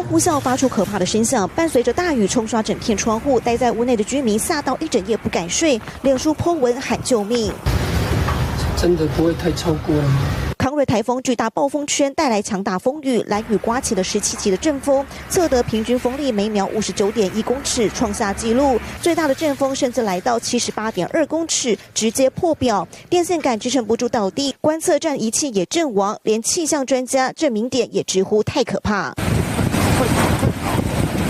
呼啸发出可怕的声响，伴随着大雨冲刷整片窗户，待在屋内的居民吓到一整夜不敢睡，脸书 po 文喊救命。真的不会太超过了吗？康瑞台风巨大暴风圈带来强大风雨，蓝雨刮起了17级的阵风，测得平均风力每秒59.1公尺，创下纪录。最大的阵风甚至来到78.2公尺，直接破表，电线杆支撑不住倒地，观测站仪器也阵亡，连气象专家郑明典也直呼太可怕。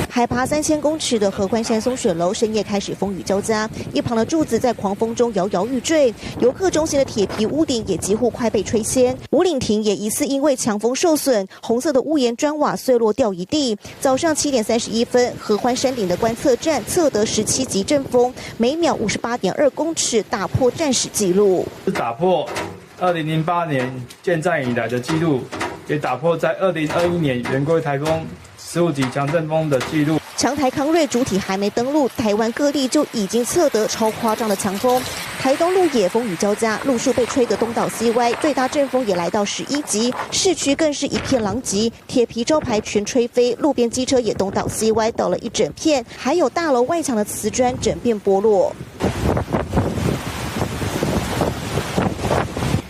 海拔3000公尺的合欢山松雪楼深夜开始风雨交加，一旁的柱子在狂风中摇摇欲坠，游客中心的铁皮屋顶也几乎快被吹掀，武岭亭也疑似因为强风受损，红色的屋檐砖瓦碎落掉一地。早上7点31分，合欢山顶的观测站测得17级阵风，每秒58.2公尺，打破战史纪录，打破2008年建站以来的纪录，也打破在2021年圆规台风15级强阵风的记录。强台康瑞主体还没登陆，台湾各地就已经测得超夸张的强风。台东路也风雨交加，路树被吹得东倒西歪，最大阵风也来到11级，市区更是一片狼藉，铁皮招牌全吹飞，路边机车也东倒西歪，倒了一整片，还有大楼外墙的瓷砖整片剥落。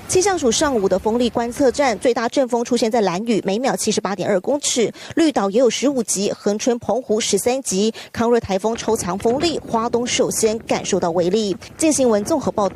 气象署上午的风力观测站最大阵风出现在兰屿，每秒78.2公尺，绿岛也有15级，恒春澎湖13级。康瑞台风超强风力，花东首先感受到威力。镜新闻综合报道。